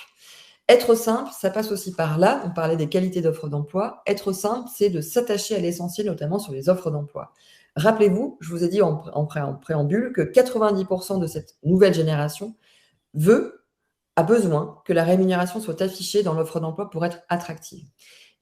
Être simple, ça passe aussi par là. On parlait des qualités d'offres d'emploi. Être simple, c'est de s'attacher à l'essentiel, notamment sur les offres d'emploi. Rappelez-vous, je vous ai dit en préambule que 90% de cette nouvelle génération a besoin que la rémunération soit affichée dans l'offre d'emploi pour être attractive.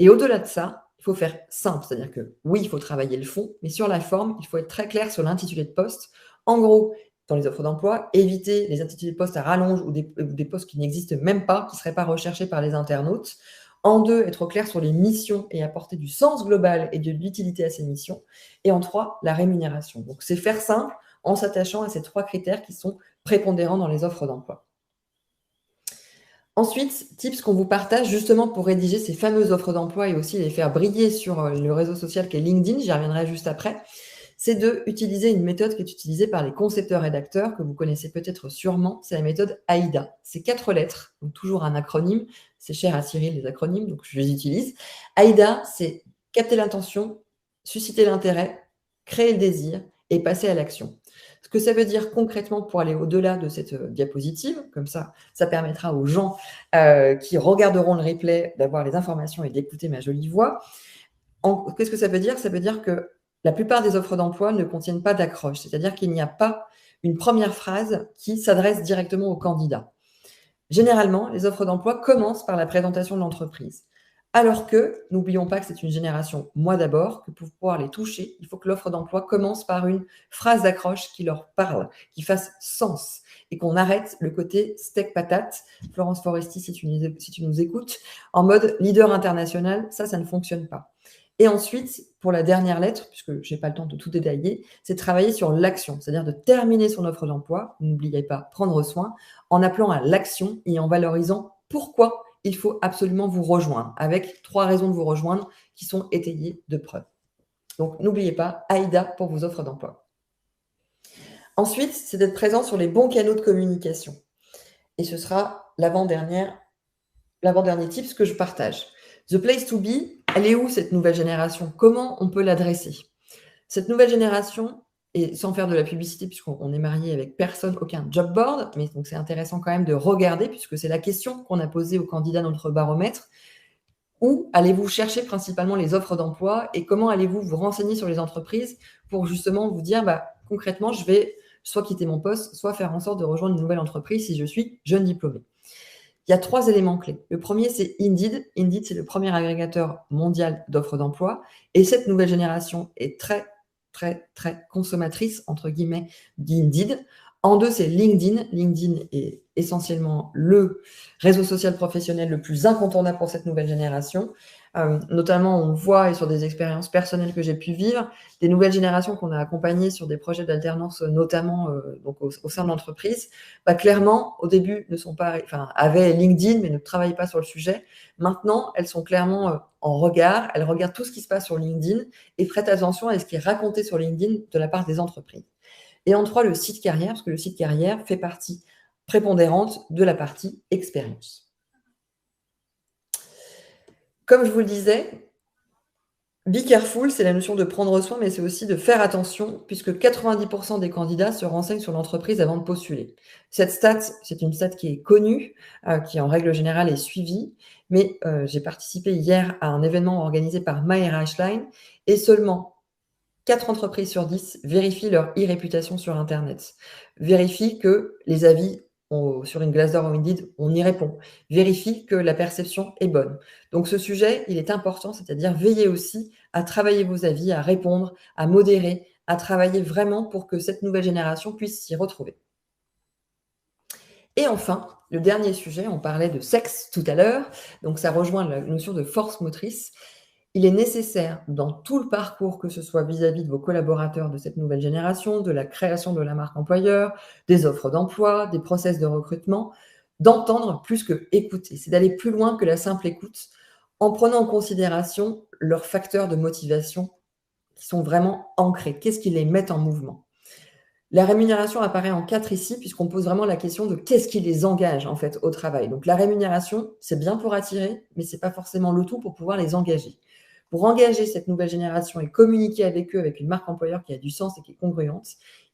Et au-delà de ça, il faut faire simple, c'est-à-dire que oui, il faut travailler le fond, mais sur la forme, il faut être très clair sur l'intitulé de poste. En gros, dans les offres d'emploi, éviter les intitulés de poste à rallonge ou des postes qui n'existent même pas, qui ne seraient pas recherchés par les internautes. En 2, être clair sur les missions et apporter du sens global et de l'utilité à ces missions. Et en 3, la rémunération. Donc, c'est faire simple en s'attachant à ces 3 critères qui sont prépondérants dans les offres d'emploi. Ensuite, tips qu'on vous partage justement pour rédiger ces fameuses offres d'emploi et aussi les faire briller sur le réseau social qu'est LinkedIn, j'y reviendrai juste après, c'est d'utiliser une méthode qui est utilisée par les concepteurs-rédacteurs, que vous connaissez peut-être sûrement, c'est la méthode AIDA. C'est 4 lettres, donc toujours un acronyme, c'est cher à Cyril les acronymes, donc je les utilise. AIDA, c'est capter l'intention, susciter l'intérêt, créer le désir et passer à l'action. Ce que ça veut dire concrètement pour aller au-delà de cette diapositive, comme ça permettra aux gens qui regarderont le replay d'avoir les informations et d'écouter ma jolie voix. Qu'est-ce que ça veut dire? Ça veut dire que la plupart des offres d'emploi ne contiennent pas d'accroche, c'est-à-dire qu'il n'y a pas une première phrase qui s'adresse directement au candidat. Généralement, les offres d'emploi commencent par la présentation de l'entreprise. Alors que, n'oublions pas que c'est une génération moi d'abord, que pour pouvoir les toucher, il faut que l'offre d'emploi commence par une phrase d'accroche qui leur parle, qui fasse sens, et qu'on arrête le côté steak patate. Florence Foresti, si tu nous écoutes, en mode leader international, ça ne fonctionne pas. Et ensuite, pour la dernière lettre, puisque je n'ai pas le temps de tout détailler, c'est travailler sur l'action, c'est-à-dire de terminer son offre d'emploi, n'oubliez pas, prendre soin, en appelant à l'action et en valorisant pourquoi il faut absolument vous rejoindre, avec 3 raisons de vous rejoindre qui sont étayées de preuves. Donc, n'oubliez pas, AIDA pour vos offres d'emploi. Ensuite, c'est d'être présent sur les bons canaux de communication. Et ce sera l'avant-dernier tips que je partage. The place to be, elle est où cette nouvelle génération? Comment on peut l'adresser? Cette nouvelle génération, et sans faire de la publicité puisqu'on est marié avec personne, aucun job board, mais donc c'est intéressant quand même de regarder puisque c'est la question qu'on a posée aux candidats dans notre baromètre. Où allez-vous chercher principalement les offres d'emploi et comment allez-vous vous renseigner sur les entreprises pour justement vous dire concrètement, je vais soit quitter mon poste, soit faire en sorte de rejoindre une nouvelle entreprise si je suis jeune diplômé. Il y a 3 éléments clés. Le premier, c'est Indeed. Indeed, c'est le premier agrégateur mondial d'offres d'emploi. Et cette nouvelle génération est très, très, très consommatrice, entre guillemets, d'Indeed. En 2, c'est LinkedIn. LinkedIn est essentiellement le réseau social professionnel le plus incontournable pour cette nouvelle génération. Notamment, on voit, et sur des expériences personnelles que j'ai pu vivre, des nouvelles générations qu'on a accompagnées sur des projets d'alternance, notamment donc au sein de l'entreprise, clairement, au début, avaient LinkedIn, mais ne travaillaient pas sur le sujet. Maintenant, elles sont clairement en regard. Elles regardent tout ce qui se passe sur LinkedIn et prêtent attention à ce qui est raconté sur LinkedIn de la part des entreprises. Et en 3, le site carrière, parce que le site carrière fait partie prépondérante de la partie expérience. Comme je vous le disais, be careful, c'est la notion de prendre soin, mais c'est aussi de faire attention, puisque 90% des candidats se renseignent sur l'entreprise avant de postuler. Cette stat, c'est une stat qui est connue, qui en règle générale est suivie, mais j'ai participé hier à un événement organisé par MyRHline, et seulement 4 entreprises sur 10 vérifient leur e-réputation sur Internet. Vérifient que les avis sur une Glassdoor ou Indeed, on y répond. Vérifie que la perception est bonne. Donc ce sujet, il est important, c'est-à-dire veillez aussi à travailler vos avis, à répondre, à modérer, à travailler vraiment pour que cette nouvelle génération puisse s'y retrouver. Et enfin, le dernier sujet, on parlait de sexe tout à l'heure, donc ça rejoint la notion de force motrice. Il est nécessaire dans tout le parcours, que ce soit vis-à-vis de vos collaborateurs de cette nouvelle génération, de la création de la marque employeur, des offres d'emploi, des process de recrutement, d'entendre plus que écouter. C'est d'aller plus loin que la simple écoute en prenant en considération leurs facteurs de motivation qui sont vraiment ancrés. Qu'est-ce qui les met en mouvement? La rémunération apparaît en 4 ici, puisqu'on pose vraiment la question de qu'est-ce qui les engage en fait au travail. Donc la rémunération, c'est bien pour attirer, mais ce n'est pas forcément le tout pour pouvoir les engager. Pour engager cette nouvelle génération et communiquer avec eux avec une marque employeur qui a du sens et qui est congruente,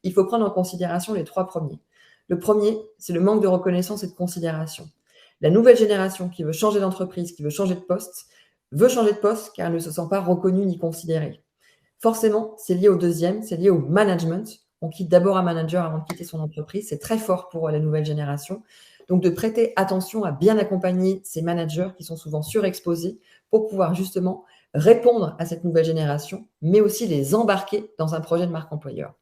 il faut prendre en considération les 3 premiers. Le premier, c'est le manque de reconnaissance et de considération. La nouvelle génération qui veut changer d'entreprise, qui veut changer de poste car elle ne se sent pas reconnue ni considérée. Forcément, c'est lié au deuxième, c'est lié au management. On quitte d'abord un manager avant de quitter son entreprise. C'est très fort pour la nouvelle génération. Donc, de prêter attention à bien accompagner ces managers qui sont souvent surexposés pour pouvoir justement répondre à cette nouvelle génération, mais aussi les embarquer dans un projet de marque employeur.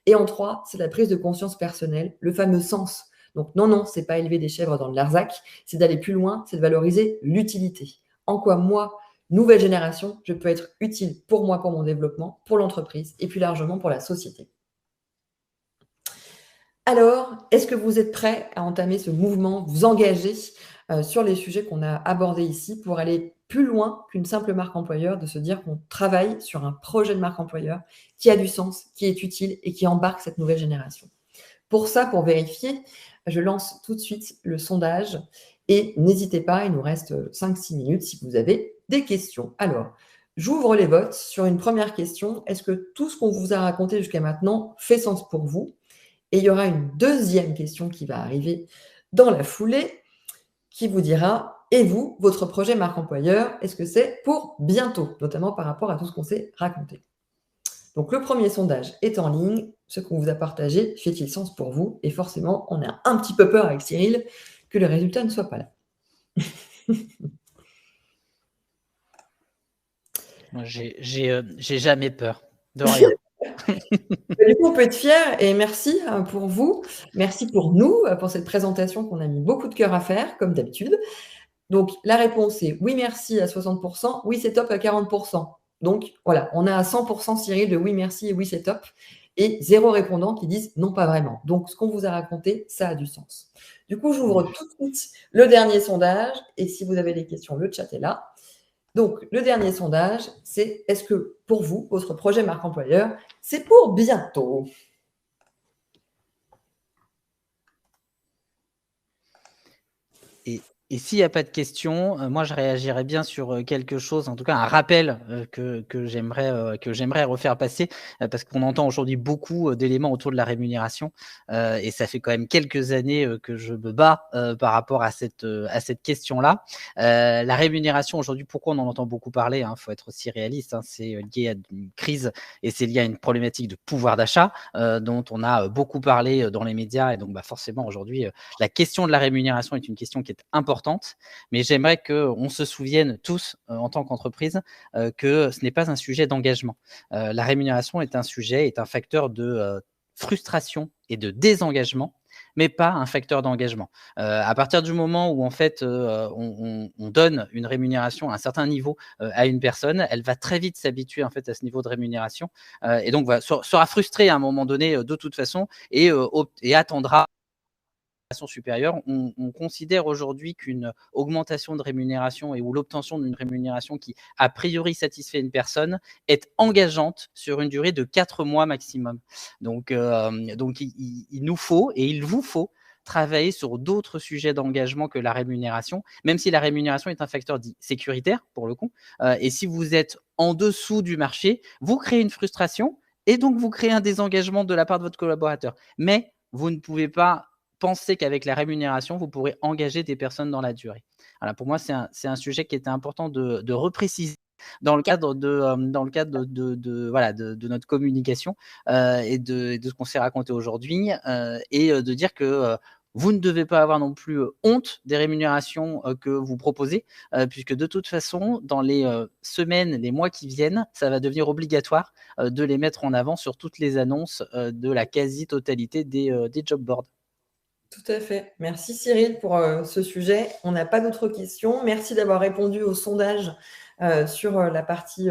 Et en 3, c'est la prise de conscience personnelle, le fameux sens. Donc, non, c'est pas élever des chèvres dans le Larzac, c'est d'aller plus loin, c'est de valoriser l'utilité. En quoi moi, nouvelle génération, je peux être utile pour moi, pour mon développement, pour l'entreprise et plus largement pour la société. Alors, est-ce que vous êtes prêts à entamer ce mouvement, vous engager sur les sujets qu'on a abordés ici pour aller plus loin qu'une simple marque employeur, de se dire qu'on travaille sur un projet de marque employeur qui a du sens, qui est utile et qui embarque cette nouvelle génération. Pour ça, pour vérifier, je lance tout de suite le sondage et n'hésitez pas, il nous reste 5-6 minutes si vous avez des questions. Alors, j'ouvre les votes sur une première question. Est-ce que tout ce qu'on vous a raconté jusqu'à maintenant fait sens pour vous? Et il y aura une deuxième question qui va arriver dans la foulée qui vous dira, et vous, votre projet marque employeur, est-ce que c'est pour bientôt, notamment par rapport à tout ce qu'on s'est raconté? Donc, le premier sondage est en ligne. Ce qu'on vous a partagé fait-il sens pour vous? Et forcément, on a un petit peu peur avec Cyril que le résultat ne soit pas là. Moi, j'ai jamais peur de rien. Du coup, on peut être fiers et merci pour vous. Merci pour nous, pour cette présentation qu'on a mis beaucoup de cœur à faire, comme d'habitude. Donc, la réponse est oui, merci à 60%, oui, c'est top à 40%. Donc, voilà, on a à 100% Cyril de oui, merci et oui, c'est top. Et 0 répondants qui disent non, pas vraiment. Donc, ce qu'on vous a raconté, ça a du sens. Du coup, j'ouvre tout de suite le dernier sondage. Et si vous avez des questions, le chat est là. Donc, le dernier sondage, c'est est-ce que pour vous, votre projet marque employeur, c'est pour bientôt? Et s'il n'y a pas de questions, moi je réagirais bien sur quelque chose, en tout cas un rappel que j'aimerais refaire passer, parce qu'on entend aujourd'hui beaucoup d'éléments autour de la rémunération, et ça fait quand même quelques années que je me bats par rapport à cette question-là. La rémunération aujourd'hui, pourquoi on en entend beaucoup parler, hein, faut être aussi réaliste, hein, c'est lié à une crise et c'est lié à une problématique de pouvoir d'achat dont on a beaucoup parlé dans les médias, et donc forcément aujourd'hui la question de la rémunération est une question qui est importante. Mais j'aimerais qu'on se souvienne tous, en tant qu'entreprise, que ce n'est pas un sujet d'engagement. La rémunération est un facteur de frustration et de désengagement, mais pas un facteur d'engagement. À partir du moment où en fait on donne une rémunération à un certain niveau à une personne, elle va très vite s'habituer en fait à ce niveau de rémunération et donc sera frustrée à un moment donné de toute façon et attendra supérieure. On considère aujourd'hui qu'une augmentation de rémunération ou l'obtention d'une rémunération qui, a priori, satisfait une personne est engageante sur une durée de 4 mois maximum. Donc il nous faut et il vous faut travailler sur d'autres sujets d'engagement que la rémunération, même si la rémunération est un facteur dit sécuritaire pour le coup. Et si vous êtes en dessous du marché, vous créez une frustration et donc vous créez un désengagement de la part de votre collaborateur. Mais vous ne pouvez pas penser qu'avec la rémunération, vous pourrez engager des personnes dans la durée. Voilà, pour moi, c'est un sujet qui était important de repréciser dans le cadre de notre communication et de ce qu'on s'est raconté aujourd'hui et de dire que vous ne devez pas avoir non plus honte des rémunérations que vous proposez, puisque de toute façon, dans les semaines, les mois qui viennent, ça va devenir obligatoire de les mettre en avant sur toutes les annonces de la quasi-totalité des job boards. Tout à fait. Merci Cyril pour ce sujet. On n'a pas d'autres questions. Merci d'avoir répondu au sondage sur la partie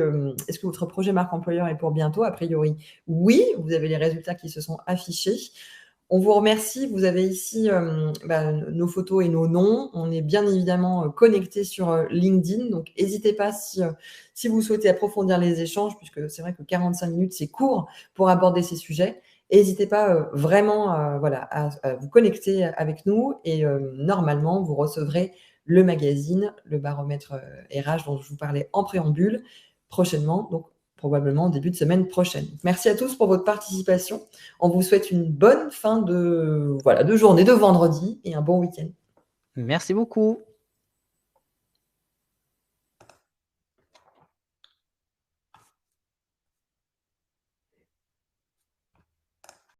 est-ce que votre projet marque employeur est pour bientôt? A priori, oui. Vous avez les résultats qui se sont affichés. On vous remercie. Vous avez ici nos photos et nos noms. On est bien évidemment connectés sur LinkedIn. Donc, n'hésitez pas si vous souhaitez approfondir les échanges, puisque c'est vrai que 45 minutes, c'est court pour aborder ces sujets. N'hésitez pas vraiment à vous connecter avec nous et normalement, vous recevrez le magazine, le baromètre RH dont je vous parlais en préambule prochainement, donc probablement au début de semaine prochaine. Merci à tous pour votre participation. On vous souhaite une bonne fin de journée, de vendredi et un bon week-end. Merci beaucoup.